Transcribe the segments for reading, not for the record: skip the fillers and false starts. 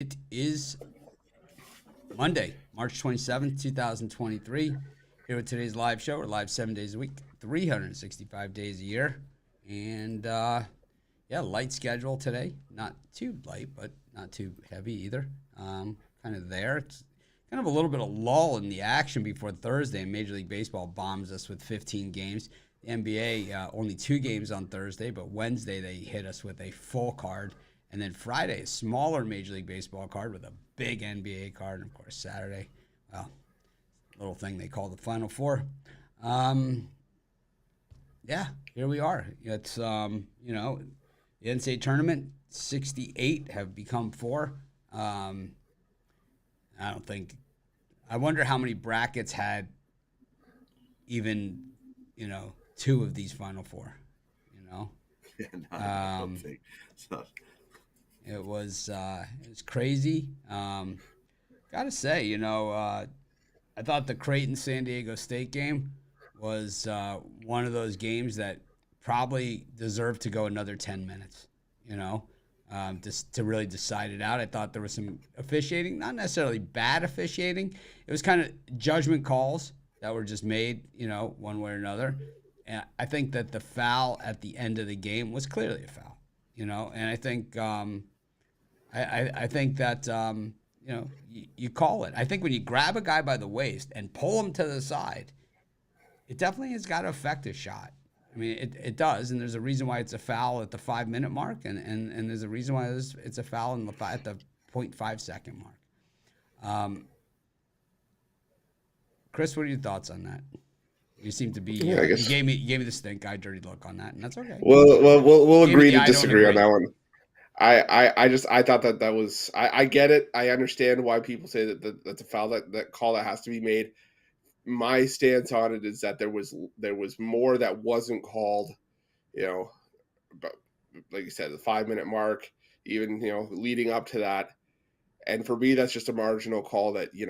It is Monday, March 27th, 2023. Here with today's live show. We're live 7 days a week, 365 days a year. And yeah, light schedule today. Not too light, but not too heavy either. Kind of there. It's kind of a little bit of lull in the action before Thursday. Major League Baseball bombs us with 15 games. The NBA, only 2 games on Thursday, but Wednesday they hit us with a full card. And then Friday, a smaller Major League Baseball card with a big NBA card. And of course, Saturday, well, little thing they call the Final Four. Um, yeah, here we are. It's, the NCAA tournament, 68 have become 4. Um, I don't think, I wonder how many brackets had even, 2 of these Final Four, you know? Yeah, no, I don't Um, think so. it was crazy. Gotta say, I thought the Creighton San Diego State game was one of those games that probably deserved to go another 10 minutes, you know, just to really decide it out. I thought there was some officiating, not necessarily bad officiating. It was kind of judgment calls that were just made, one way or another. And I think that the foul at the end of the game was clearly a foul, and I think I think that you call it. I think when you grab a guy by the waist and pull him to the side, it definitely has got to affect his shot. I mean, it does, and there's a reason why it's a foul at the 5 minute mark, and there's a reason why it's a foul at the 0.5 second mark. Um, Chris, what are your thoughts on that? You seem to be Yeah, I you guess gave me the stink eye dirty look on that, and that's okay. we'll Gave me agree the to I don't disagree on agree. that one. I thought that was I get it. I understand why people say that's a foul that call that has to be made. My stance on it is that there was more that wasn't called. You know, but like you said, the 5 minute mark, even leading up to that, and for me that's just a marginal call that you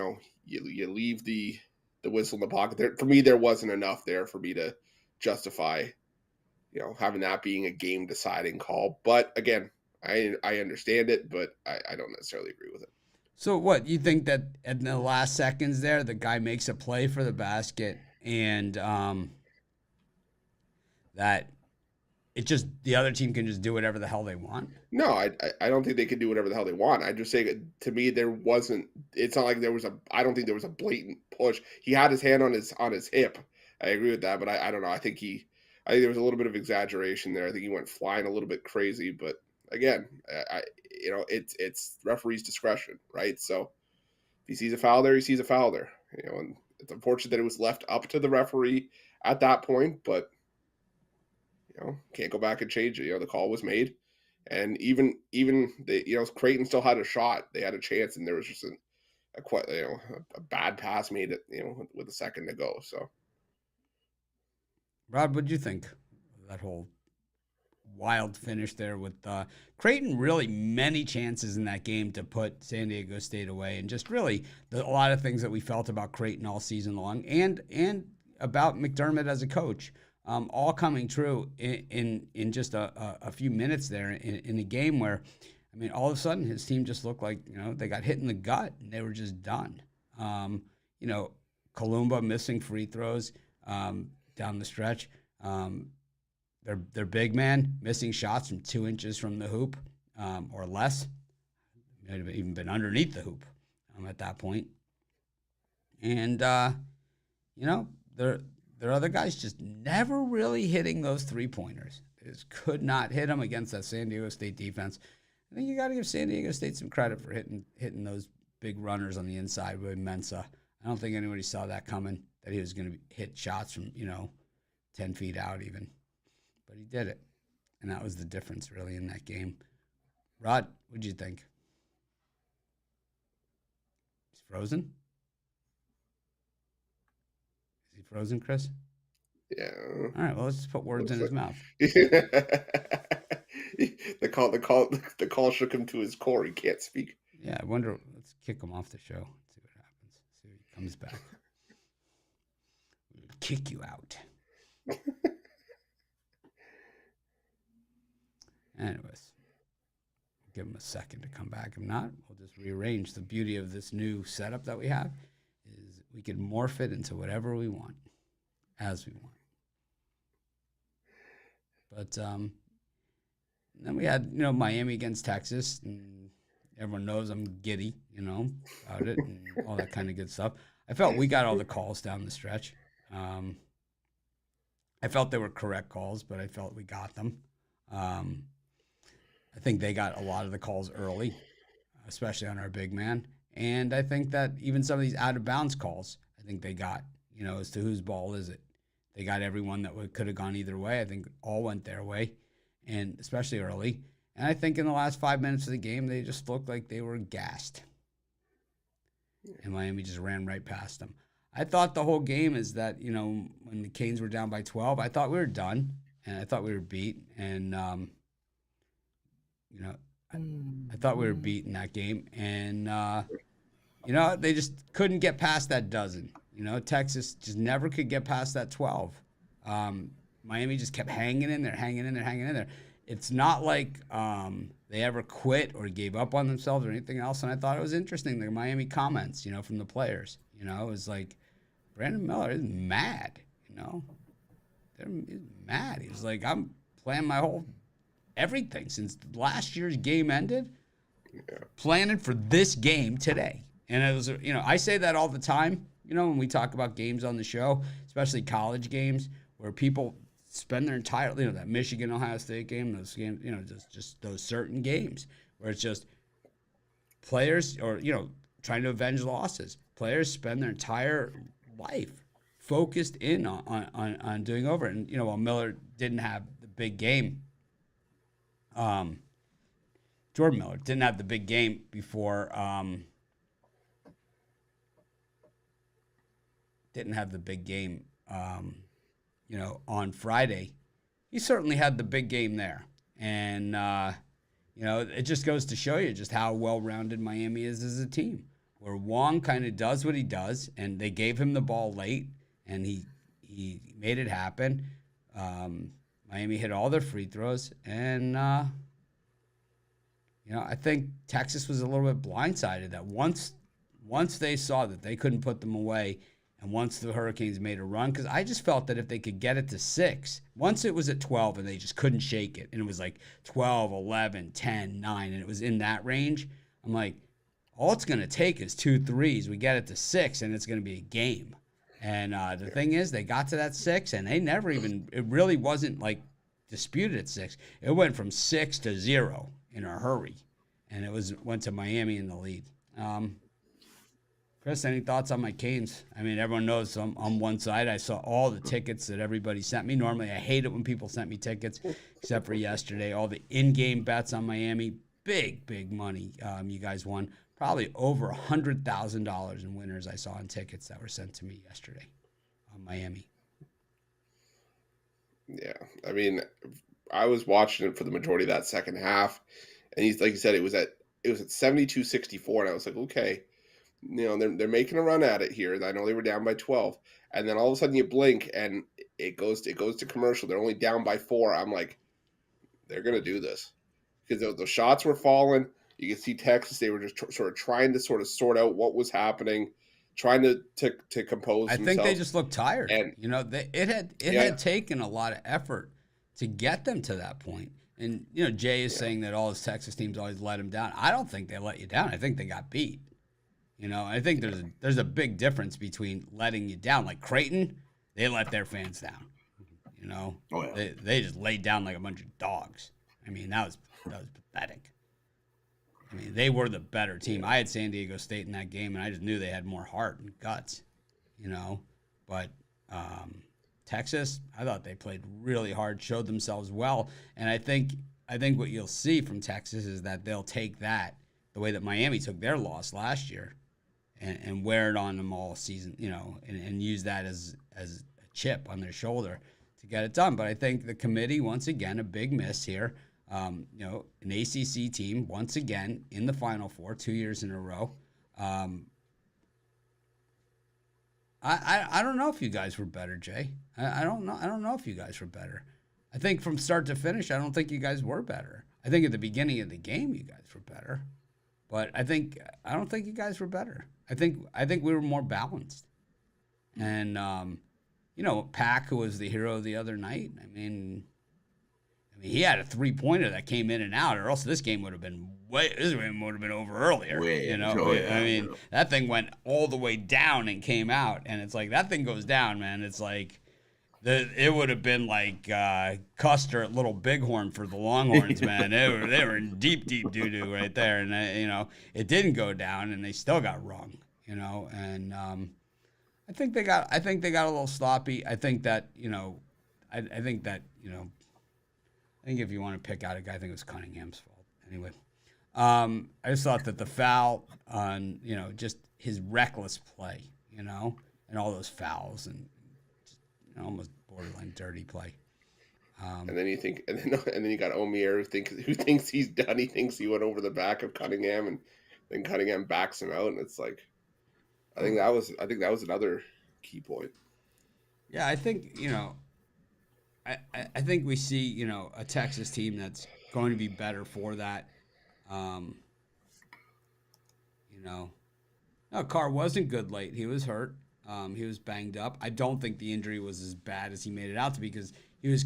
leave the whistle in the pocket. There for me there wasn't enough there for me to justify having that being a game deciding call. But again, I understand it, but I don't necessarily agree with it. So what you think that in the last seconds there, the guy makes a play for the basket, and that it just the other team can just do whatever the hell they want? No, I don't think they can do whatever the hell they want. I just say to me there wasn't. It's not like there was a. I don't think there was a blatant push. He had his hand on his hip. I agree with that, but I don't know. I think there was a little bit of exaggeration there. I think he went flying a little bit crazy, but again, it's referee's discretion, right? So if he sees a foul there, he sees a foul there. And it's unfortunate that it was left up to the referee at that point, but can't go back and change it. The call was made, and even the Creighton still had a shot. They had a chance, and there was just a quite a bad pass made it with a second to go. So Rod, what do you think of that whole wild finish there with Creighton? Really many chances in that game to put San Diego State away, and just really a lot of things that we felt about Creighton all season long, and about McDermott as a coach. All coming true in just a few minutes there in a game where, I mean, all of a sudden his team just looked like they got hit in the gut and they were just done. Um, you know, Kalumba missing free throws down the stretch. Their big man missing shots from 2 inches from the hoop or less. Might have even been underneath the hoop at that point. And you know, their other guys just never really hitting those 3 pointers. They just could not hit them against that San Diego State defense. I think you got to give San Diego State some credit for hitting those big runners on the inside with Mensa. I don't think anybody saw that coming, that he was going to hit shots from 10 feet out even, but he did it, and that was the difference really in that game. Rod, what'd you think? He's frozen. Is he frozen, Chris? yeah, All right, well, let's just put words in looks his like mouth. the call shook him to his core. He can't speak. Yeah, I wonder. Let's kick him off the show. See what happens. See if he comes back. We'll kick you out. Anyways, give them a second to come back. If not, we'll just rearrange. The beauty of this new setup that we have is we can morph it into whatever we want, as we want. But then we had, Miami against Texas, and everyone knows I'm giddy, about it and all that kind of good stuff. I felt we got all the calls down the stretch. I felt they were correct calls, but I felt we got them. I think they got a lot of the calls early, especially on our big man. And I think that even some of these out-of-bounds calls, I think they got, as to whose ball is it. They got everyone that could have gone either way. I think all went their way, and especially early. And I think in the last 5 minutes of the game, they just looked like they were gassed. And Miami just ran right past them. I thought the whole game is that, when the Canes were down by 12, I thought we were done, and I thought we were beat. And, I thought we were beat in that game. And, they just couldn't get past that dozen. Texas just never could get past that 12. Miami just kept hanging in there. It's not like they ever quit or gave up on themselves or anything else. And I thought it was interesting, the Miami comments, from the players. It was like Brandon Miller is mad, He's mad. He was like, I'm playing my whole everything since last year's game ended, planning for this game today. And it was, I say that all the time, when we talk about games on the show, especially college games, where people spend their entire, that Michigan-Ohio State game, those games, just those certain games where it's just players or, trying to avenge losses. Players spend their entire life focused in on doing over. And, while Miller didn't have the big game, Jordan Miller didn't have the big game before, on Friday. He certainly had the big game there. And, it just goes to show you just how well-rounded Miami is as a team, where Wong kind of does what he does, and they gave him the ball late, and he made it happen. Miami hit all their free throws, and, I think Texas was a little bit blindsided that once they saw that they couldn't put them away, and once the Hurricanes made a run, because I just felt that if they could get it to 6, once it was at 12 and they just couldn't shake it, and it was like 12, 11, 10, 9, and it was in that range, I'm like, all it's going to take is 2 threes. We get it to 6, and it's going to be a game. And the thing is, they got to that 6, and they never even, it really wasn't like disputed at 6. It went from 6 to 0 in a hurry, and it went to Miami in the lead. Chris, any thoughts on my Canes? I mean, everyone knows I'm on one side. I saw all the tickets that everybody sent me. Normally, I hate it when people sent me tickets, except for yesterday. All the in-game bets on Miami, big money you guys won. Probably over $100,000 in winners I saw in tickets that were sent to me yesterday on Miami. Yeah, I mean, I was watching it for the majority of that second half, and like you said, it was at 72-64, and I was like, okay. They're making a run at it here. I know they were down by 12, and then all of a sudden you blink and it goes to commercial. They're only down by 4. I'm like, they're gonna do this because the shots were falling. You can see Texas; they were just sort of trying to sort out what was happening, trying to compose. I think they just looked tired. And it had taken a lot of effort to get them to that point. And Jay is saying that all his Texas teams always let him down. I don't think they let you down. I think they got beat. I think there's a big difference between letting you down. Like Creighton, they let their fans down. Oh, yeah. They just laid down like a bunch of dogs. I mean, that was pathetic. I mean, they were the better team. I had San Diego State in that game, and I just knew they had more heart and guts. But Texas, I thought they played really hard, showed themselves well, and I think what you'll see from Texas is that they'll take that the way that Miami took their loss last year. And wear it on them all season, and use that as a chip on their shoulder to get it done. But I think the committee, once again, a big miss here. An ACC team, once again, in the Final Four 2 years in a row. I don't know if you guys were better, Jay. I don't know if you guys were better. I think from start to finish, I don't think you guys were better. I think at the beginning of the game you guys were better, but I don't think you guys were better. I think we were more balanced, and Pack, who was the hero the other night. I mean, he had a 3-pointer that came in and out, or else this game would have been over earlier. That thing went all the way down and came out, and it's like that thing goes down, man. It's like it would have been like Custer at Little Bighorn for the Longhorns, man. They were in deep doo-doo right there, and it didn't go down, and they still got rung, and I think they got a little sloppy. I think if you want to pick out a guy, I think it was Cunningham's fault. Anyway, I just thought that the foul on, just his reckless play, and all those fouls and almost borderline dirty play. And then you got Omier who thinks he's done. He thinks he went over the back of Cunningham, and then Cunningham backs him out, and it's like, I think that was another key point. Yeah, I think I think we see, a Texas team that's going to be better for that. No, Carr wasn't good late. He was hurt. He was banged up. I don't think the injury was as bad as he made it out to be, because he was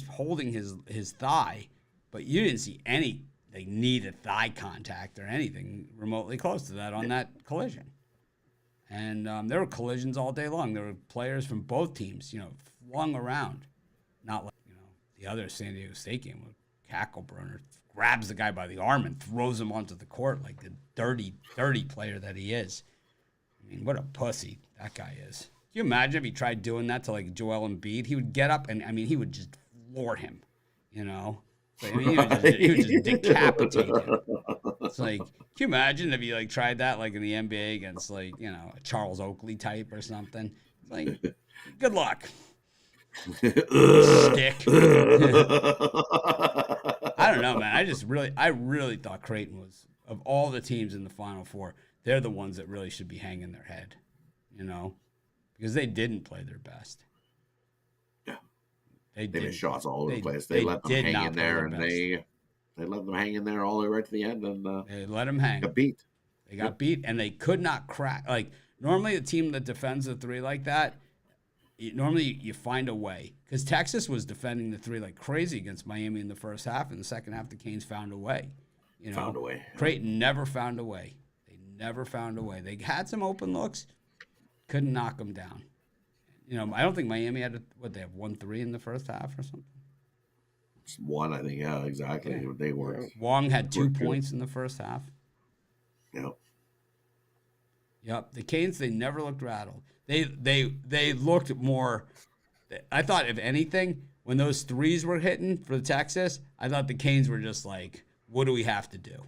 holding his thigh, but you didn't see any knee to thigh contact or anything remotely close to that on that collision. And there were collisions all day long. There were players from both teams, flung around. Not like, the other San Diego State game with Cackelbrunner grabs the guy by the arm and throws him onto the court like the dirty player that he is. I mean, what a pussy that guy is. Can you imagine if he tried doing that to like Joel Embiid? He would get up and, he would just floor him, So, he would just decapitate him. It's like, can you imagine if he tried that in the NBA against a Charles Oakley type or something? It's like, good luck. Stick. I don't know, man. I really thought Creighton was, of all the teams in the Final Four, they're the ones that really should be hanging their head, because they didn't play their best. Yeah, they missed shots all over the place. They let them hang in there, and they let them hang in there all the way right to the end, and they let them hang. Got beat. They got beat, and they could not crack. Normally, a team that defends the three like that, normally you find a way, because Texas was defending the three like crazy against Miami in the first half. In the second half, the Canes found a way. Found a way. Creighton never found a way. They never found a way. They had some open looks, couldn't knock them down. I don't think Miami had they have 1-3 in the first half or something. Just one, I think. Yeah, exactly. Yeah. They weren't. Wong had 2 points in the first half. Yep. The Canes, they never looked rattled. They looked more. I thought, if anything, when those threes were hitting for Texas, I thought the Canes were just like, what do we have to do?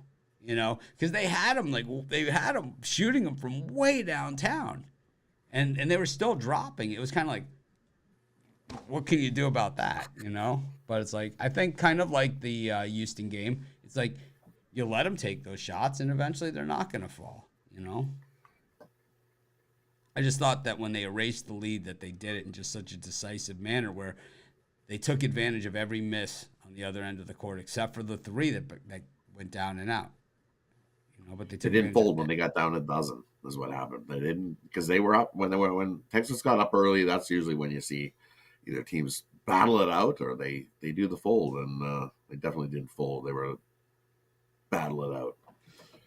Because they had them shooting them from way downtown, and they were still dropping. It was kind of like, what can you do about that? But it's like, I think kind of like the Houston game. It's like you let them take those shots, and eventually they're not going to fall. I just thought that when they erased the lead, that they did it in just such a decisive manner, where they took advantage of every miss on the other end of the court, except for the three that went down and out. But they didn't fold when they got down a dozen. Is what happened. They didn't, because they were up when Texas got up early. That's usually when you see either teams battle it out or they do the fold, and they definitely didn't fold. They were battle it out.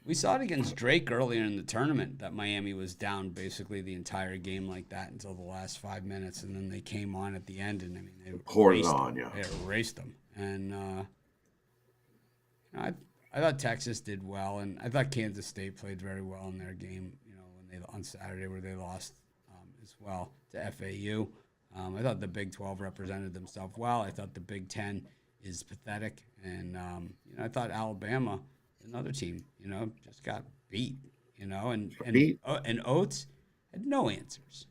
We saw it against Drake earlier in the tournament that Miami was down basically the entire game like that until the last 5 minutes, and then they came on at the end, and they poured it on. Yeah, they erased them, and I thought Texas did well, and I thought Kansas State played very well in their game. On Saturday, where they lost as well to FAU. I thought the Big 12 represented themselves well. I thought the Big 10 is pathetic, and I thought Alabama, another team, just got beat, and Oates had no answers,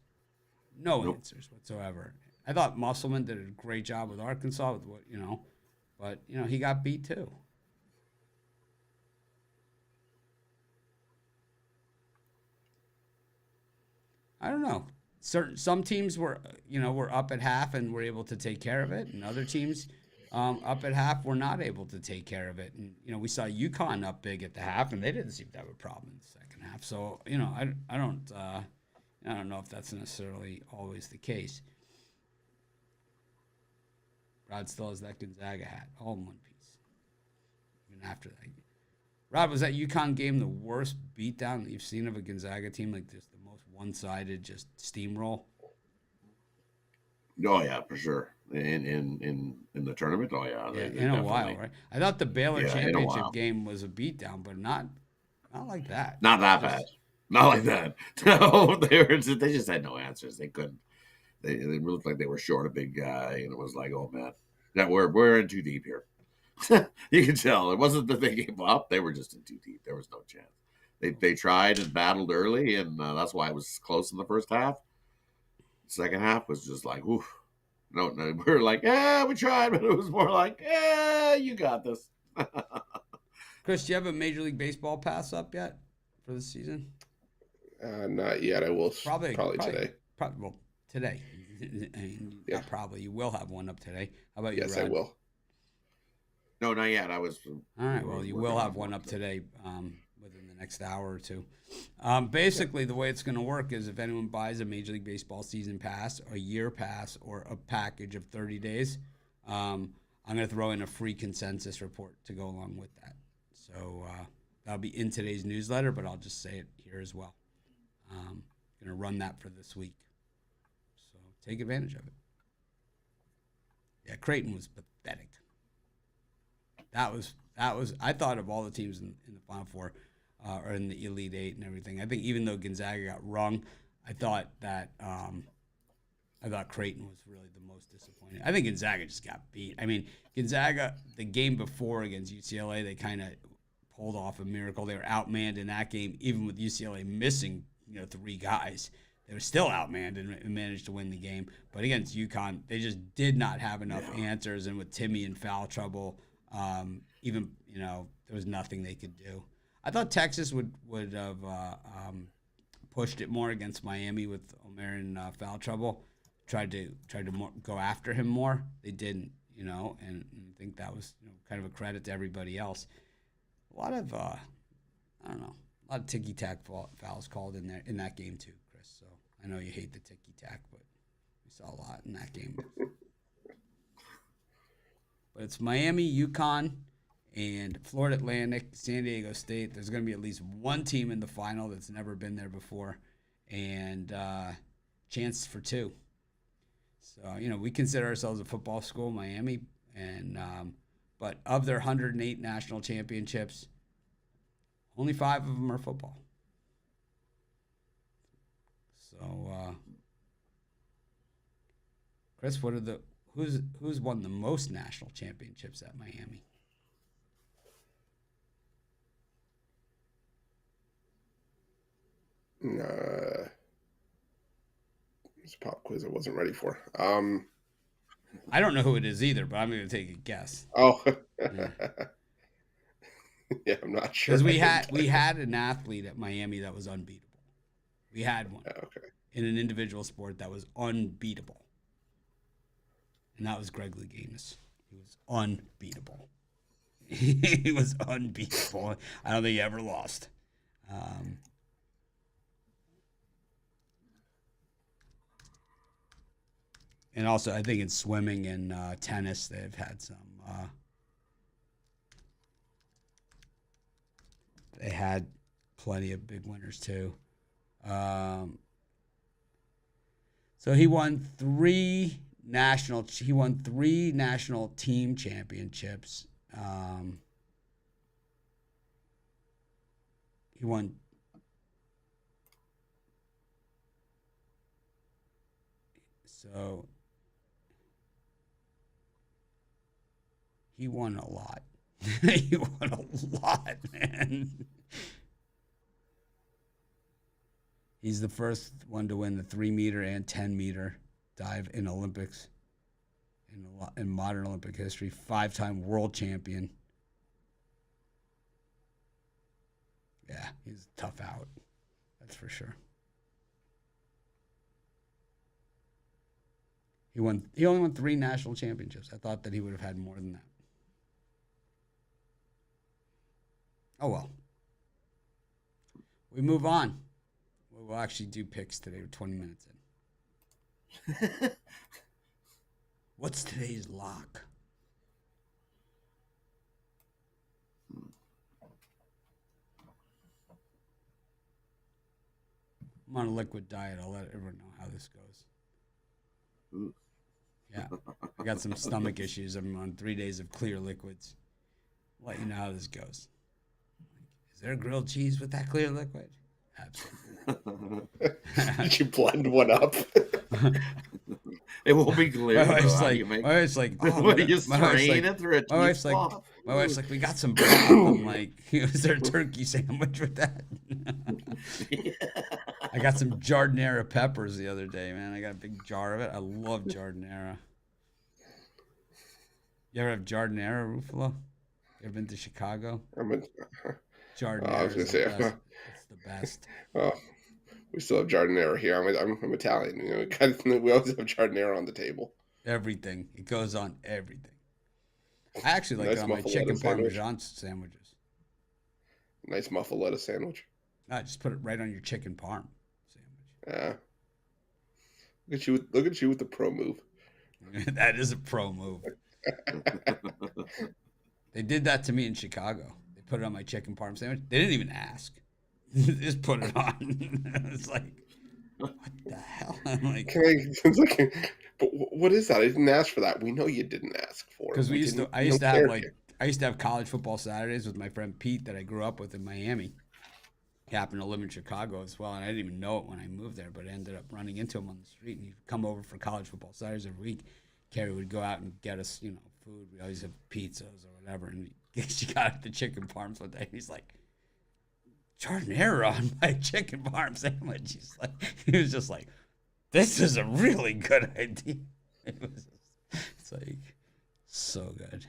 answers whatsoever. I thought Musselman did a great job with Arkansas, with what but he got beat too. I don't know. Some teams were up at half and were able to take care of it, and other teams up at half were not able to take care of it. And, we saw UConn up big at the half, and they didn't seem to have a problem in the second half. So, I don't know if that's necessarily always the case. Rod still has that Gonzaga hat, all in one piece. Even after that. Rod, was that UConn game the worst beatdown that you've seen of a Gonzaga team? Like just the most one-sided, just steamroll? Oh yeah, for sure. In the tournament, oh yeah, Yeah, they in a definitely, while, right? I thought the Baylor yeah, in a championship while. game was a beatdown, but not like that. Not that bad. Not like that. No, they just had no answers. They couldn't. They looked like they were short a big guy, and it was like, oh man, that we're in too deep here. You can tell it wasn't that they gave up; they were just in too deep. There was no chance. They tried and battled early, and that's why it was close in the first half. Second half was just like, oof. No, we were like, yeah, we tried, but it was more like, yeah, you got this. Chris, do you have a Major League Baseball pass up yet for the season? Not yet. I will Probably today. Well, today. Yeah. Not probably. You will have one up today. How about you, Yes, Rod? I will. No, not yet. I was. All right. Well, you will have one up today within the next hour or two. Basically, the way it's going to work is if anyone buys a Major League Baseball season pass, a year pass, or a package of 30 days, I'm going to throw in a free consensus report to go along with that. So that'll be in today's newsletter, but I'll just say it here as well. Going to run that for this week. So take advantage of it. Yeah, Creighton was pathetic. That was. I thought of all the teams in the Final Four or in the Elite Eight and everything. I think even though Gonzaga got rung, I thought Creighton was really the most disappointing. I think Gonzaga just got beat. I mean, Gonzaga, the game before against UCLA, they kind of pulled off a miracle. They were outmanned in that game, even with UCLA missing 3 guys. They were still outmanned and managed to win the game. But against UConn, they just did not have enough answers. And with Timmy in foul trouble, there was nothing they could do. I thought Texas would have pushed it more against Miami with Omer in foul trouble. Tried to go after him more. They didn't, and I think that was kind of a credit to everybody else. A lot of ticky-tack fouls called in that game too, Chris. So I know you hate the ticky-tack, but we saw a lot in that game. But it's Miami, UConn, and Florida Atlantic, San Diego State. There's going to be at least one team in the final that's never been there before, and chances for 2. So, we consider ourselves a football school, Miami, and but of their 108 national championships, only 5 of them are football. So, Chris, who's won the most national championships at Miami? It's a pop quiz I wasn't ready for. I don't know who it is either, but I'm going to take a guess. Oh, Yeah. Yeah, I'm not sure. Because we had an athlete at Miami that was unbeatable. We had one in an individual sport that was unbeatable. And that was Greg Louganis. He was unbeatable. He was unbeatable. I don't think he ever lost. And also, I think in swimming and tennis, they've had some. They had plenty of big winners too. So he won 3 national team championships. He won. So he won a lot. He won a lot, man. He's the first one to win the 3-meter and 10-meter dive in Olympics, in modern Olympic history. 5-time world champion. Yeah, he's a tough out. That's for sure. He only won 3 national championships. I thought that he would have had more than that. Oh well. We move on. We'll actually do picks today. We're 20 minutes in. What's today's lock? I'm on a liquid diet. I'll let everyone know how this goes. Ooh. Yeah. I got some stomach issues. I'm on 3 days of clear liquids. I'll let you know how this goes. Is there grilled cheese with that clear liquid? Absolutely. Did you blend one up? It won't be clear. My wife's How do like, you make my wife's like, oh, what do you my wife's strain like, it through a my wife's like, teaspoon? my wife's like, we got some broth. I'm like, is there a turkey sandwich with that? I got some jardinera peppers the other day, man. I got a big jar of it. I love jardinera. You ever have jardinera, Ruffalo? You ever been to Chicago? Jardinera I was gonna say, it's the best. We still have jardinera here. I'm Italian. We always have jardinera on the table. Everything. It goes on everything. I actually like Nice it on my muffaletta chicken sandwich. parmesan sandwiches. Nice muffaletta sandwich. No, just put it right on your chicken parm sandwich. Look at you with the pro move. That is a pro move. They did that to me in Chicago. They put it on my chicken parm sandwich. They didn't even ask. They just put it on. It's like, what the hell? I'm like, but what is that? I didn't ask for that. We know you didn't ask for it. because I used to have college football Saturdays with my friend Pete that I grew up with in Miami. He happened to live in Chicago as well, and I didn't even know it when I moved there, but I ended up running into him on the street, and he'd come over for college football Saturdays every week. Carrie would go out and get us, food. We always have pizzas or whatever, and she got the chicken parms one day. He's like, jardinera on my chicken parm sandwich. He was just like, this is a really good idea. It's like so good.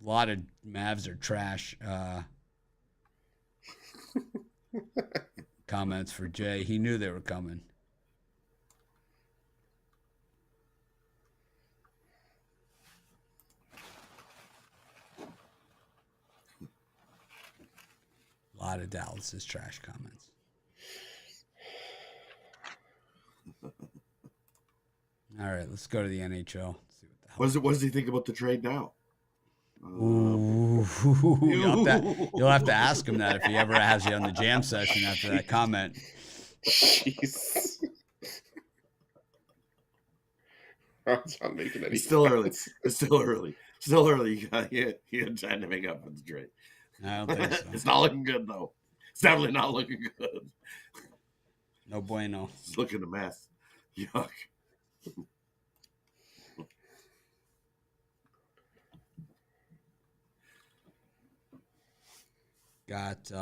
A lot of Mavs are trash. Comments for Jay. He knew they were coming. A lot of Dallas's trash comments. All right, let's go to the NHL. See what the hell. What does he think about the trade now? Ooh, you'll have to ask him that if he ever has you on the jam session after that comment. Jeez. That's not making any It's still sense. early. It's still early. Still early. You got time to make up for the trade. I don't think so. It's not looking good, though. It's definitely not looking good. No bueno. It's looking a mess. Yuck. Got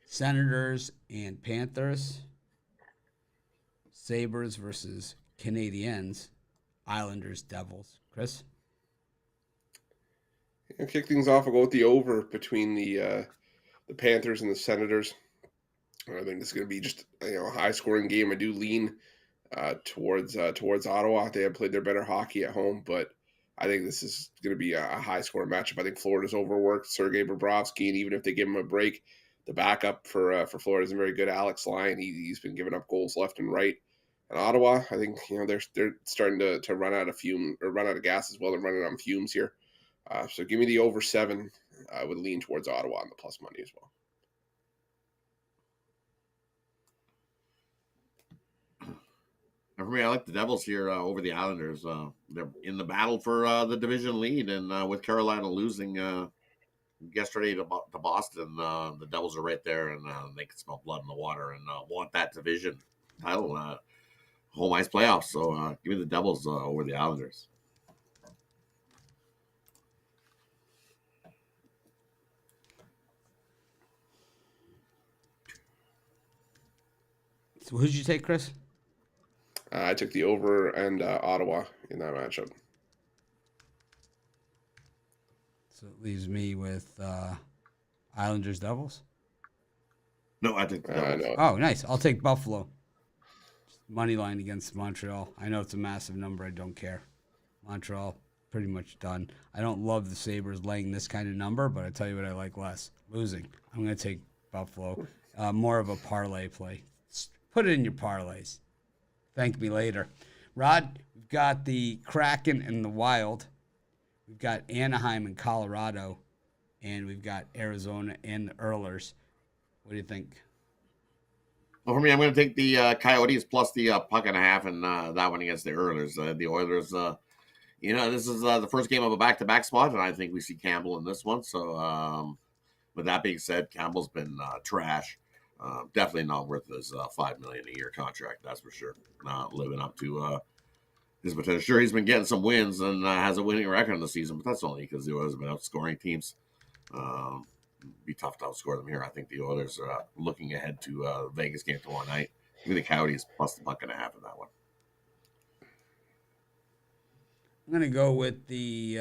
Senators and Panthers. Sabres versus Canadiens. Islanders, Devils. Chris? I'll kick things off. I'll go with the over between the Panthers and the Senators. I think this is going to be just a high scoring game. I do lean towards Ottawa. They have played their better hockey at home, but I think this is going to be a high scoring matchup. I think Florida's overworked Sergei Bobrovsky, and even if they give him a break, the backup for Florida isn't very good. Alex Lyon, he's been giving up goals left and right. And Ottawa, I think they're starting to run out of gas as well. They're running on fumes here. So give me the over 7. I would lean towards Ottawa on the plus money as well. For me, I like the Devils here over the Islanders. They're in the battle for the division lead, and with Carolina losing yesterday to Boston, the Devils are right there, and they can smell blood in the water and want that division title, home ice playoffs. So give me the Devils over the Islanders. So who'd you take, Chris? I took the over and Ottawa in that matchup. So it leaves me with Islanders, Devils. No, I think the Devils. No. Oh, nice. I'll take Buffalo. money line against Montreal. I know it's a massive number. I don't care. Montreal pretty much done. I don't love the Sabres laying this kind of number, but I tell you what I like less: losing. I'm going to take Buffalo. More of a parlay play. Put it in your parlays. Thank me later. Rod, we've got the Kraken and the Wild. We've got Anaheim and Colorado. And we've got Arizona and the Oilers. What do you think? Well, for me, I'm going to take the Coyotes plus the puck and a half, and that one against the Oilers. The Oilers, this is the first game of a back-to-back spot, and I think we see Campbell in this one. So, with that being said, Campbell's been trash. Definitely not worth his $5 million a year contract. That's for sure. Not living up to his potential. Sure, he's been getting some wins and has a winning record in the season, but that's only because the Oilers have been outscoring teams. Be tough to outscore them here. I think the Oilers are looking ahead to the Vegas game tomorrow night. Give me the Coyotes plus the puck and a half in that one. I'm gonna go with the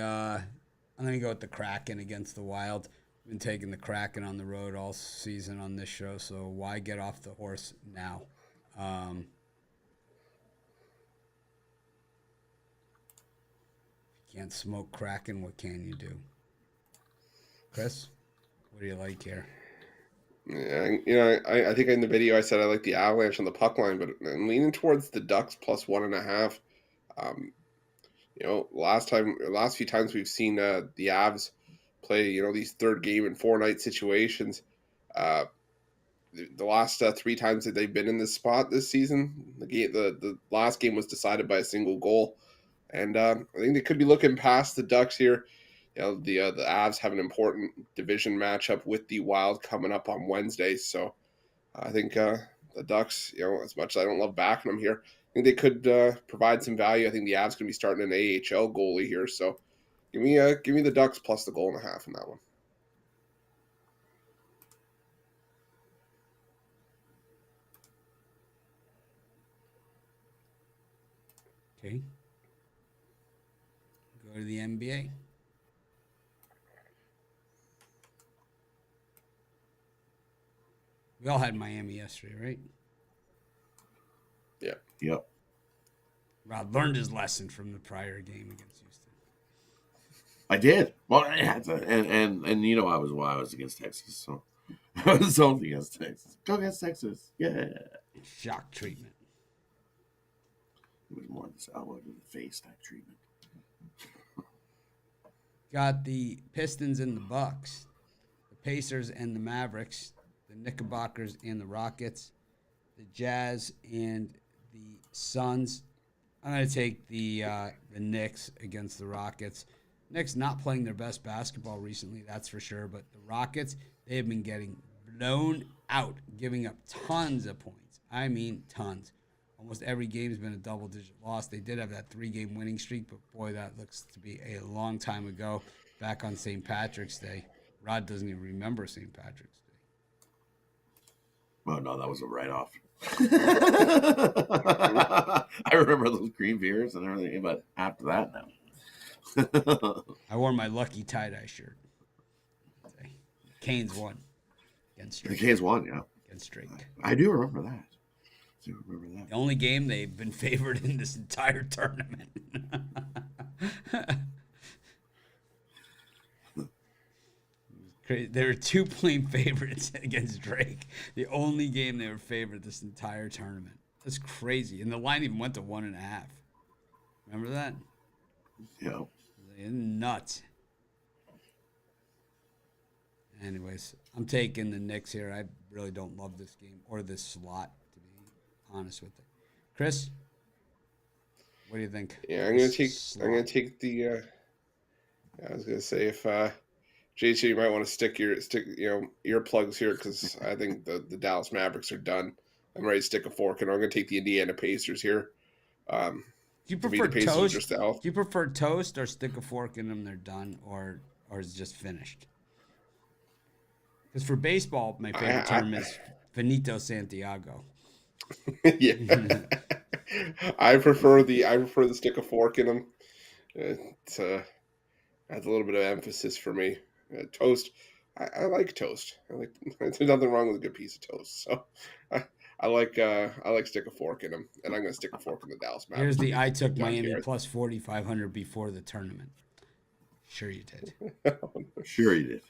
Kraken against the Wild. I've been taking the Kraken on the road all season on this show, so why get off the horse now? If you can't smoke Kraken, what can you do? Chris, what do you like here? Yeah, I think in the video I said I like the Avalanche on the puck line, but I'm leaning towards the Ducks plus 1.5. Last few times we've seen the Avs play, these third game and 4-night situations. The last 3 times that they've been in this spot this season, the last game was decided by a single goal, and I think they could be looking past the Ducks here. The Avs have an important division matchup with the Wild coming up on Wednesday, so I think the Ducks, as much as I don't love backing them here, I think they could provide some value. I think the Avs going to be starting an AHL goalie here, so give me the Ducks plus the 1.5 in that one. Okay. Go to the NBA. We all had Miami yesterday, right? Yeah. Yep. Rod learned his lesson from the prior game against Houston. I did. Well, and I was against Texas, so I was only against Texas. Go against Texas. Yeah. Shock treatment. It was more this elbow to the face type treatment. Got the Pistons and the Bucks, the Pacers and the Mavericks, the Knickerbockers and the Rockets, the Jazz and the Suns. I'm going to take the Knicks against the Rockets. Knicks not playing their best basketball recently, that's for sure. But the Rockets, they have been getting blown out, giving up tons of points. I mean, tons. Almost every game has been a double-digit loss. They did have that 3-game winning streak, but boy, that looks to be a long time ago, back on St. Patrick's Day. Rod doesn't even remember St. Patrick's Day. Oh, no, that was a write-off. I remember those green beers and everything, but after that, no. I wore my lucky tie-dye shirt. Canes won against Drake. The Canes won, yeah. Against Drake. I do remember that. The only game they've been favored in this entire tournament. They were 2-point favorites against Drake. The only game they were favored this entire tournament. That's crazy. And the line even went to 1.5. Remember that? Yeah. It's nuts. Anyways, I'm taking the Knicks here. I really don't love this game or this slot, to be honest with it. Chris, what do you think? Yeah, I'm gonna take the. I was gonna say if JC, you might want to stick earplugs here because I think the Dallas Mavericks are done. I'm ready to stick a fork, and I'm going to take the Indiana Pacers here. Do you prefer toast? Do you prefer toast or stick a fork in them? They're done, or is it just finished? Because for baseball, my favorite term is finito Santiago. Yeah, I prefer the stick a fork in them. It's adds a little bit of emphasis for me. Toast, I like toast. There's nothing wrong with a good piece of toast. So I like stick a fork in them, and I'm going to stick a fork in the Dallas Mavericks. Here's the I took John Miami Garrett. plus 4,500 before the tournament. Sure you did. Sure you did.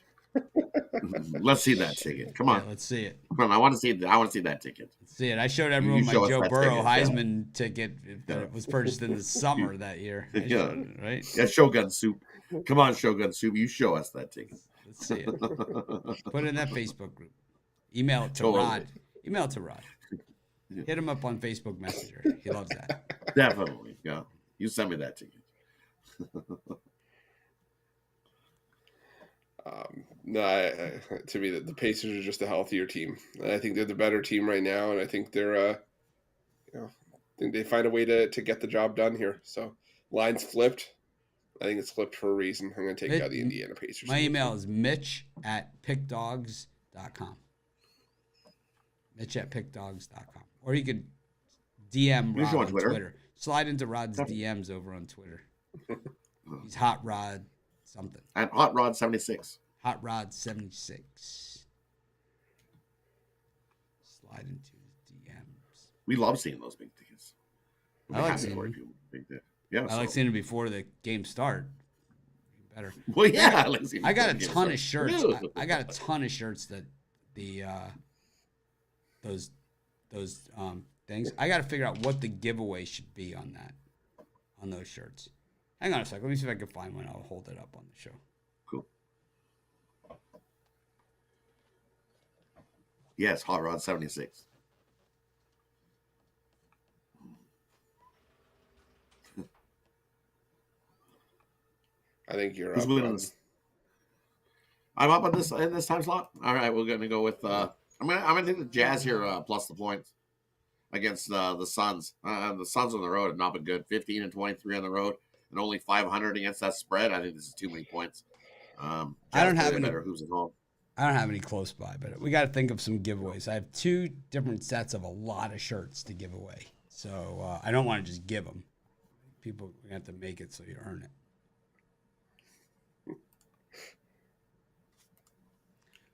Let's see that ticket. Come on. Yeah, let's see it. Come on. I want to see that ticket. Let's see it. I showed everyone my show us Joe that Burrow ticket, Heisman ticket that was purchased in the summer that year. I Yeah. showed it, right? Yeah, Shogun Soup. Come on, Shogun Soup. You show us that ticket. Let's see it. Put it in that Facebook group. Email it to Totally. Rod. Email it to Rod. Hit him up on Facebook Messenger. He loves that. Definitely. Yeah. You send me that ticket. No, to me, the Pacers are just a healthier team. I think they're the better team right now, and I think they're, I think they find a way to get the job done here. So, line's flipped. I think it's flipped for a reason. I'm going to take the Indiana Pacers. My email is mitch@pickdogs.com. Mitch@pickdogs.com. Or you could DM Rod on Twitter. Slide into Rod's DMs over on Twitter. He's Hot Rod something. And Hot Rod 76. Hot Rod 76. Slide into his DMs. We love seeing those big tickets. I like seeing them. Yeah, I like seeing it before the game start. Better. Well, yeah. I got a ton of shirts. I got a ton of shirts that the those things. I got to figure out what the giveaway should be on those shirts. Hang on a sec. Let me see if I can find one. I'll hold it up on the show. Cool. Yes, Hot Rod 76. I think you're Who's up. winning this? I'm up on this in this time slot. All right, we're gonna go with. I'm gonna take the Jazz here plus the points against the Suns. The Suns on the road have not been good. 15 and 23 on the road, and only 500 against that spread. I think this is too many points. I don't have any. Who's at home? I don't have any close by, but we got to think of some giveaways. I have 2 different sets of a lot of shirts to give away, so I don't want to just give them. People have to make it so you earn it.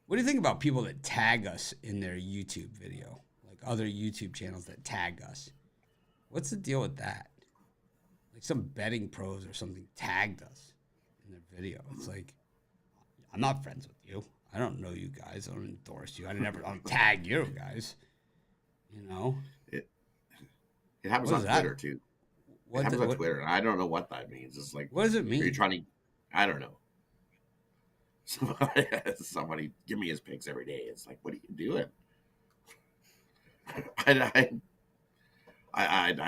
What do you think about people that tag us in their YouTube video? Like other YouTube channels that tag us. What's the deal with that? Like some betting pros or something tagged us in their video. It's like, I'm not friends with you. I don't know you guys. I don't endorse you. I don't tag you guys. You know? It happens on Twitter, too. It happens on Twitter. I don't know what that means. It's like, what does it mean? Are you trying to, I don't know. Somebody give me his picks every day. It's like, what are you doing? I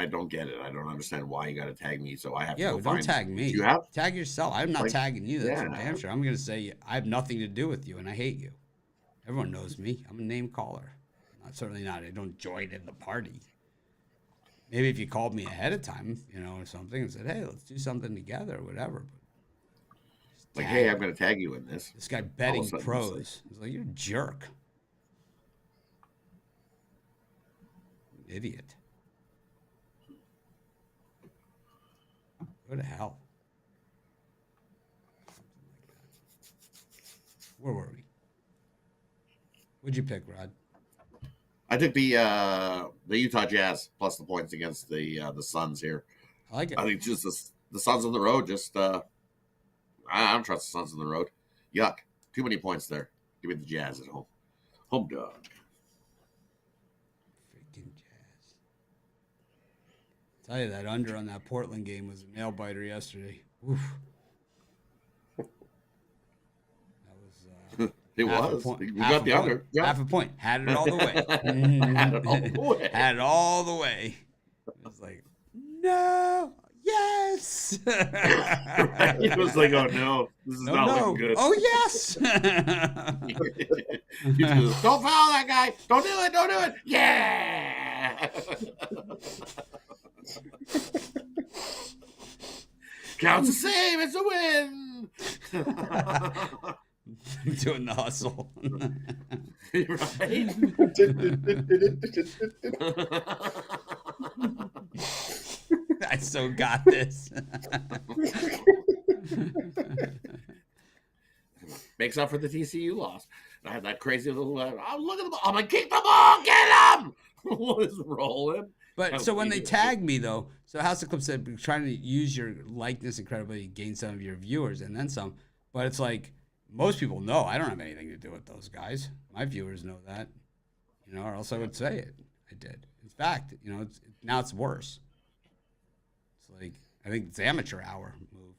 don't get it. I don't understand why you got to tag me. So I have to go don't tag me. You have tag yourself. I'm not tagging you. That's for damn sure. I'm gonna say I have nothing to do with you, and I hate you. Everyone knows me. I'm a name caller. Certainly not. I don't join in the party. Maybe if you called me ahead of time, or something, and said, "Hey, let's do something together," or whatever. But like, hey, I'm going to tag you in this. This guy betting pros. He's like, you're a jerk. Idiot. Go to hell. Something like that. Where were we? What'd you pick, Rod? I took the Utah Jazz plus the points against the Suns here. I like it. I think just the Suns on the road just I don't trust the Suns on the road. Yuck. Too many points there. Give me the Jazz at home. Home dog. Freaking Jazz. I'll tell you, that under on that Portland game was a nail biter yesterday. Oof. That was it was. We got the under. Yeah. Half a point. Had it all the way. Had it all the way. Had it all the way. It was like, no. Yes. It was like, oh no, this is not looking good. Oh yes. Don't foul that guy. Don't do it. Don't do it. Yeah. Counts the same. It's a win. I'm doing the hustle. I so got this. Makes up for the TCU loss. I had that crazy little. I'm looking at the ball. I'm like, kick the ball, get him! What is rolling? But so when they tag me though, so House of Clips said trying to use your likeness and credibility to gain some of your viewers and then some. But it's like most people know I don't have anything to do with those guys. My viewers know that, or else I would say it. I did. In fact, now it's worse. It's like I think it's amateur hour move.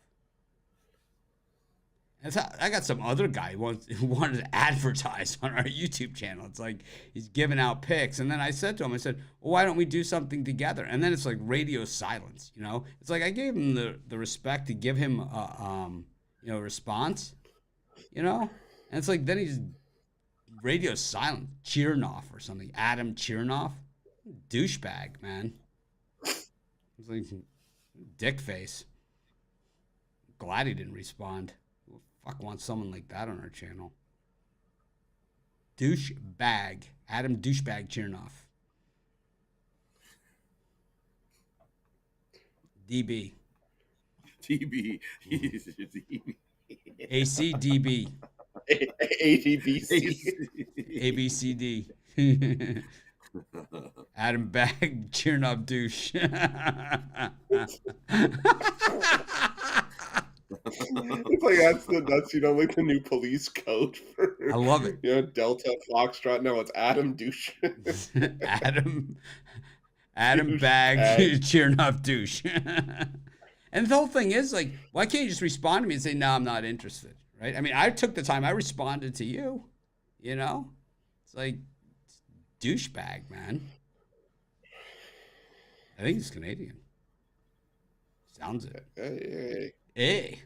I got some other guy who wanted to advertise on our YouTube channel. It's like he's giving out picks. And then I said to him, well, why don't we do something together? And then it's like radio silence, It's like I gave him the respect to give him a response, And it's like then he's radio silent. Chernoff or something. Adam Chernoff. Douchebag, man. It's like dick face. Glad he didn't respond. Fuck wants someone like that on our channel. Douchebag. Adam Douchebag Chernoff. DB. DB. ACDB. ADBC. ABCD. Adam Bag Chernoff Douche. It's like that's like the new police code for. I love it. Delta Foxtrot. No, it's Adam Douche. Adam Douche Bag bag. Chernoff Douche. And the whole thing is like, why can't you just respond to me and say, no, I'm not interested, right? I mean, I took the time. I responded to you, It's like douchebag, man. I think he's Canadian. Sounds it. Hey. Hey.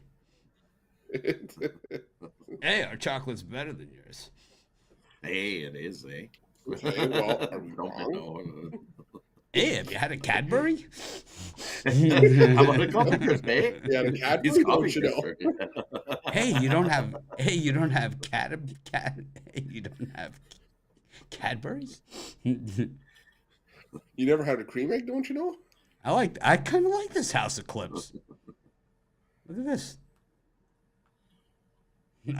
Hey, our chocolate's better than yours. Hey, it is, eh? Okay, well, are we wrong? No. Hey, have you had a Cadbury? How about a coffee crisp, eh? Yeah, the Cadbury, It's don't coffee you know? crisp. Hey, you don't have you don't have Cadbury's? You never had a cream egg, don't you know? I kind of like this House of Clips. Look at this.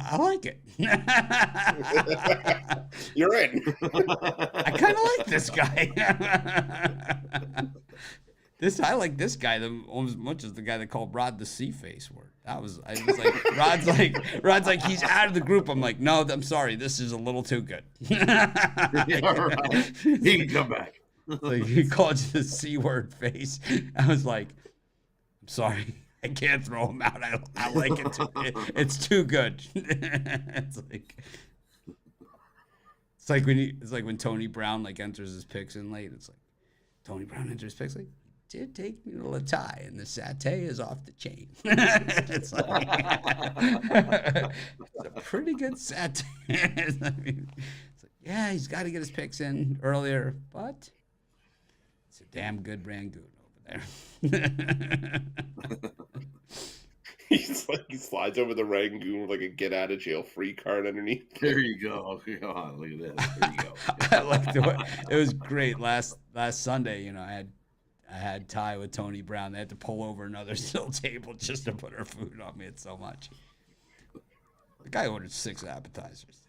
I like it. You're in. I kind of like this guy. I like this guy almost as much as the guy that called Rod the C face word. I was like, Rod's like, he's out of the group. I'm like, no, I'm sorry, this is a little too good. Yeah, right. He can come back. Like he called you the C word face. I was like, I'm sorry. I can't throw him out. I like it. It's too good. It's like when Tony Brown enters his picks in late. It's like Tony Brown enters picks late. Did take me to Latai, and the satay is off the chain. It's like it's a pretty good satay. It's like, yeah, he's got to get his picks in earlier, but it's a damn good Rangoon over there. He slides over the Rangoon with like a get out of jail free card underneath. There you go. Come on, look at this. There you go. I liked the way it was great last Sunday. I had Ty with Tony Brown. They had to pull over another still table just to put her food on me. It's so much. The guy ordered 6 appetizers.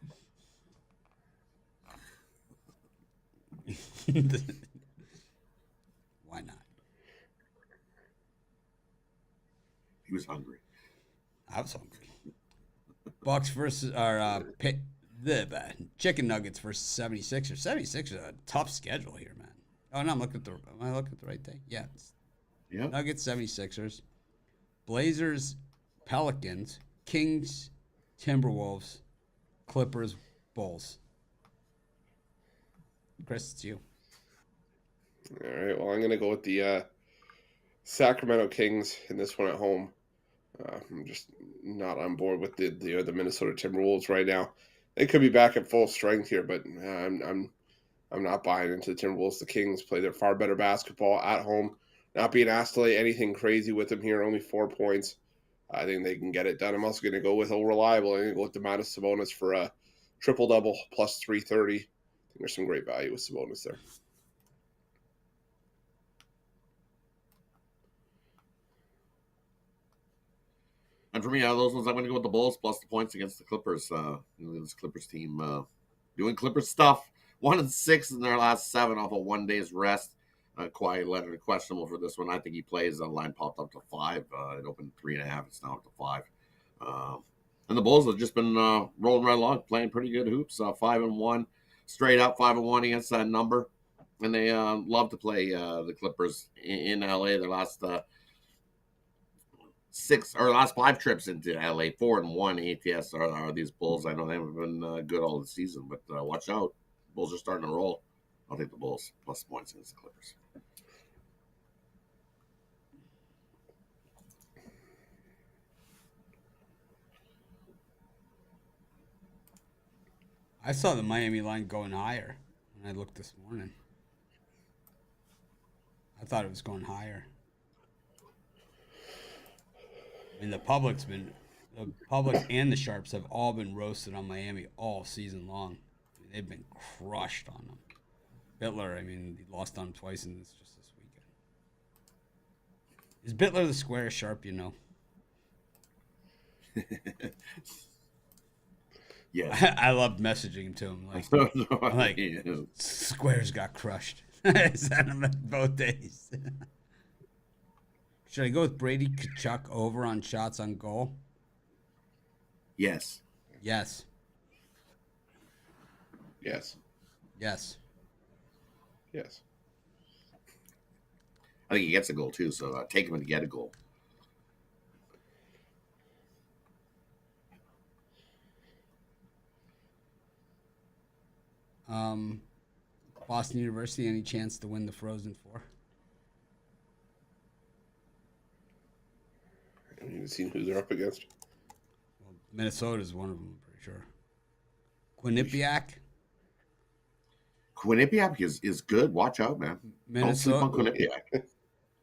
Why not? He was hungry. I was hungry. Bucks versus Chicken Nuggets versus 76ers. 76ers are a tough schedule here, man. Oh no, am I looking at the right thing? Yeah. Yeah. Nuggets, 76ers, Blazers, Pelicans, Kings, Timberwolves, Clippers, Bulls. Chris, it's you. All right. Well, I'm gonna go with the Sacramento Kings in this one at home. I'm just not on board with the Minnesota Timberwolves right now. They could be back at full strength here, but I'm not buying into the Timberwolves. The Kings play their far better basketball at home. Not being asked to lay anything crazy with them here, only 4 points. I think they can get it done. I'm also going to go with reliable. I'm going to go with Domantas Sabonis for a triple-double plus 330. I think there's some great value with Sabonis there. And for me, out of those ones, I'm going to go with the Bulls plus the points against the Clippers. This Clippers team doing Clippers stuff. 1-6 in their last 7 off of 1 day's rest. Kawhi Leonard questionable for this one. I think he plays. The line popped up to 5. It opened 3.5. It's now up to 5. And the Bulls have just been rolling right along, playing pretty good hoops. 5-1, straight up 5-1 against that number. And they love to play the Clippers in LA. Their last 5 trips into LA, 4-1 ATS are these Bulls. I know they haven't been good all the season, but watch out. Bulls are starting to roll. I'll take the Bulls plus points against the Clippers. I saw the Miami line going higher when I looked this morning. I thought it was going higher. I mean, the public and the Sharps have all been roasted on Miami all season long. I mean, they've been crushed on them. Bittler, I mean, he lost on him twice in this weekend. Is Bittler the square Sharp, you know? Yes. I loved messaging him to him. Like, Squares got crushed. I sent him both days. Should I go with Brady Kachuk over on shots on goal? Yes. Yes. Yes. Yes. Yes. I think he gets a goal too, so take him to get a goal. Boston University, any chance to win the Frozen Four? I haven't even seen who they're up against. Well, Minnesota's one of them, I'm pretty sure. Quinnipiac? Quinnipiac is good. Watch out, man. Minnesota. Don't sleep on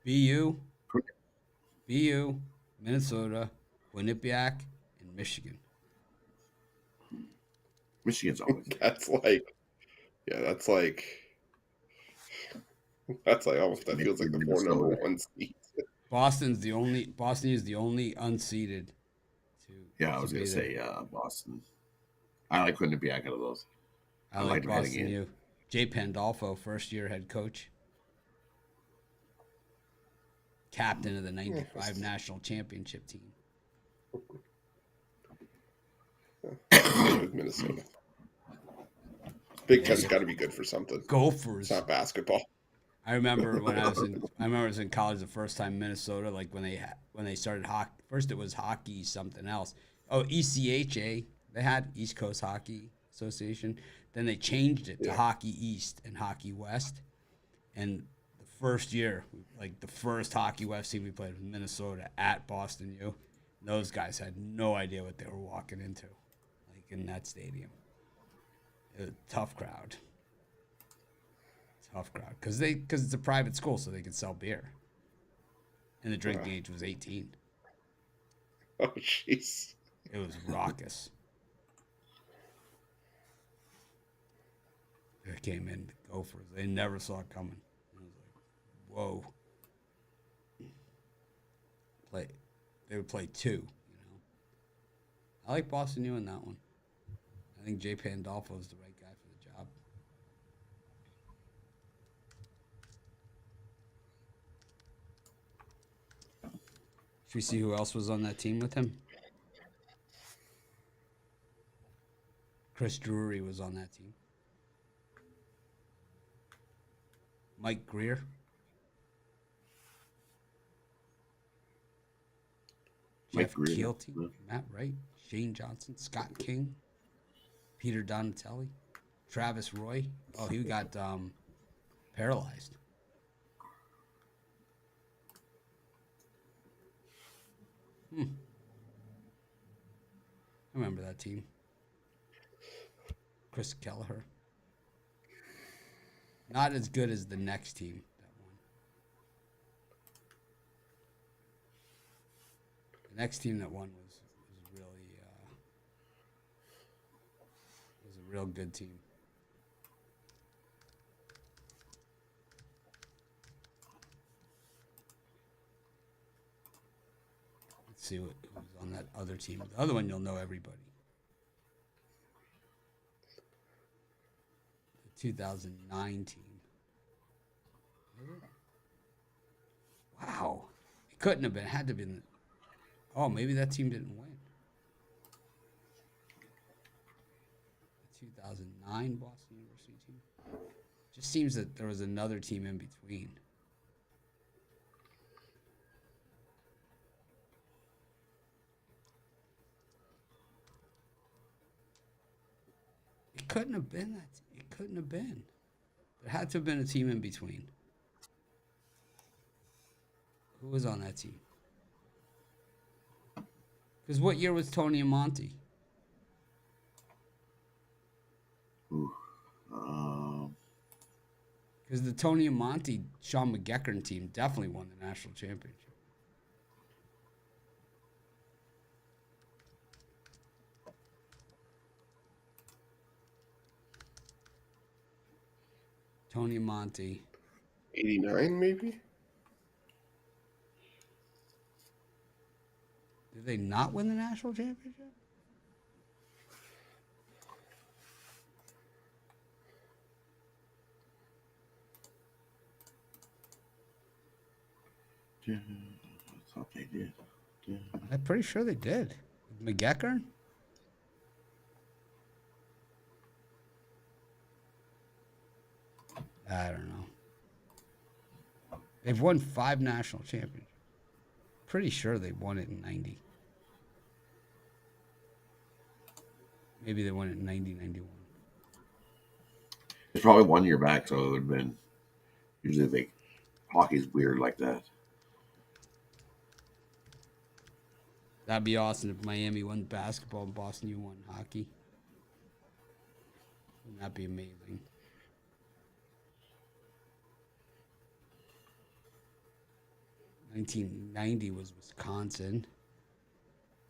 Quinnipiac. BU, Minnesota, Quinnipiac, and Michigan. Michigan's always. That's like almost, that feels like the 4 number 1 seeds. Boston is the only unseeded to. Yeah, I was gonna say Boston. I like Quinnipiac out of those. I like Boston U. Jay Pandolfo, first year head coach, captain of the '95 national championship team. With Minnesota. Big Ten's got to be good for something. Gophers. It's not basketball. I remember when I was in college the first time, Minnesota, like when they started hockey. First it was hockey something else. Oh, ECHA. They had East Coast Hockey Association. Then they changed it to Hockey East and Hockey West. And the first year, like the first Hockey West team we played was Minnesota at Boston U. Those guys had no idea what they were walking into, like in that stadium. It was a tough crowd. Because it's a private school, so they could sell beer. And the drinking age was 18. Oh, jeez. It was raucous. They came in the Gophers. They never saw it coming. I was like, whoa. They would play 2, you know. I like Boston U in that one. I think Jay Pandolfo is the right guy for the job. Should we see who else was on that team with him? Chris Drury was on that team. Mike Greer. Jeff Keelty, Matt Wright, Shane Johnson, Scott King, Peter Donatelli, Travis Roy. Oh, he got paralyzed. I remember that team. Chris Kelleher. Not as good as the next team that won. The next team that won was really was a real good team. Let's Let's see who's on that other team. The other one, you'll know everybody. The 2009 team. Wow. It couldn't have been. It had to have been. Oh, maybe that team didn't win. The 2009 Boston University team. Just seems that there was another team in between. It couldn't have been that. It couldn't have been. There had to have been a team in between. Who was on that team? Because what year was Tony and Monty? Because the Tony and Monty, Sean McGeckern team definitely won the national championship. Tony and Monty. 89, maybe? Did they not win the national championship? I thought they did. I'm pretty sure they did. McGeckern? I don't know. They've won 5 national championships. Pretty sure they won it in 90. Maybe they won it in 90, 91. It's probably 1 year back, so it would have been. Usually, hockey's weird like that. That'd be awesome if Miami won basketball and Boston U won hockey. Wouldn't that be amazing? (1990) was Wisconsin.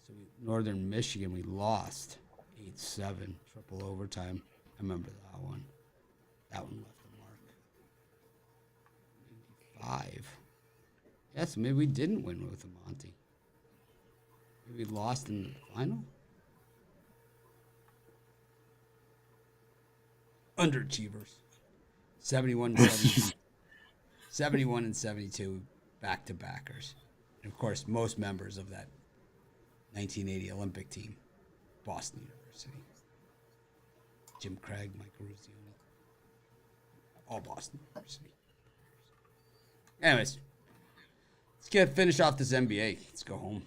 So Northern Michigan, we lost 8-7, triple overtime. I remember that one. That one left a mark. 95. Yeah, so maybe we didn't win with the Monty. Maybe we lost in the final? Underachievers. 71 and 72. 71 and 72 back-to-backers. And of course, most members of that 1980 Olympic team, Boston University. Jim Craig, Mike Ruzioni. All Boston University. Anyways, let's finish off this NBA. Let's go home.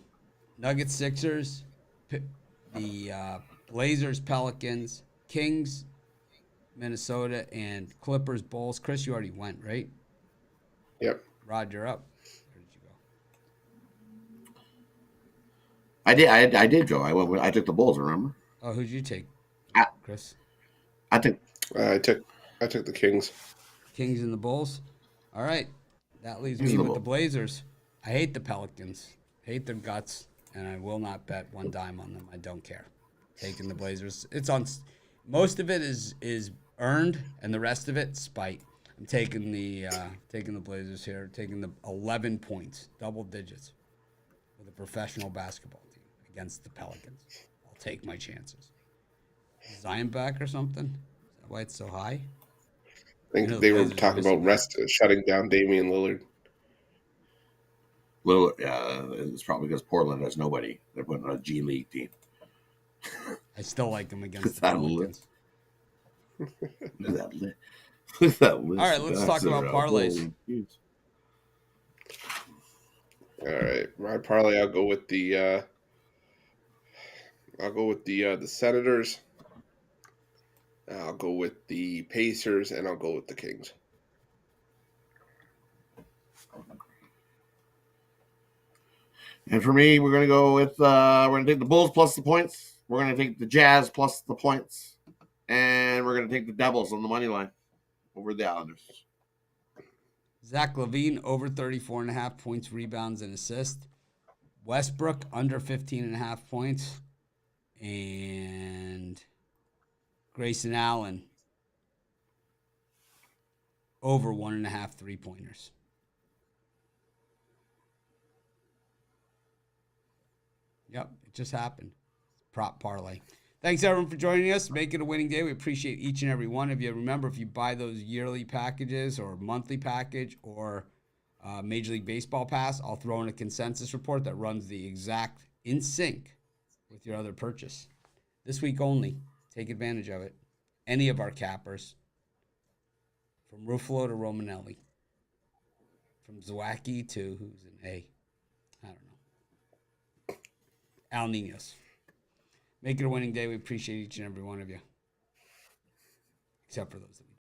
Nuggets, Sixers, the Blazers, Pelicans, Kings, Minnesota, and Clippers, Bulls. Chris, you already went, right? Yep. Rod, you're up. Where did you go? I did go. I took the Bulls. Remember? Oh, who'd you take, Chris? I took the Kings. Kings and the Bulls. All right, that leaves me with the Blazers. I hate the Pelicans. Hate their guts, and I will not bet one dime on them. I don't care. Taking the Blazers. It's on. Most of it is earned, and the rest of it spite. I'm taking the Blazers here. Taking the 11 points, double digits, with a professional basketball team against the Pelicans. I'll take my chances. Is Zion back or something? Is that why it's so high? I think they were talking about shutting down Damian Lillard. It's probably because Portland has nobody. They're putting a G League team. I still like them against the Pelicans. Look at that list. All right, let's talk about parlays. All right, my parlay. I'll go with the Senators. I'll go with the Pacers, and I'll go with the Kings. And for me, we're gonna go with we're gonna take the Bulls plus the points. We're gonna take the Jazz plus the points, and we're gonna take the Devils on the money line over the Islanders. Zach LaVine over 34.5 points, rebounds, and assists. Westbrook under 15.5 points, and Grayson Allen over 1.5 3-pointers. Yep, it just happened. Prop parlay. Thanks everyone for joining us. Make it a winning day. We appreciate each and every one of you. Remember, if you buy those yearly packages or monthly package or Major League Baseball pass, I'll throw in a consensus report that runs the exact in sync with your other purchase. This week only. Take advantage of it. Any of our cappers, from Ruffalo to Romanelli, from Zwacky to who's an A? I don't know. Al Ninos. Make it a winning day. We appreciate each and every one of you, except for those that we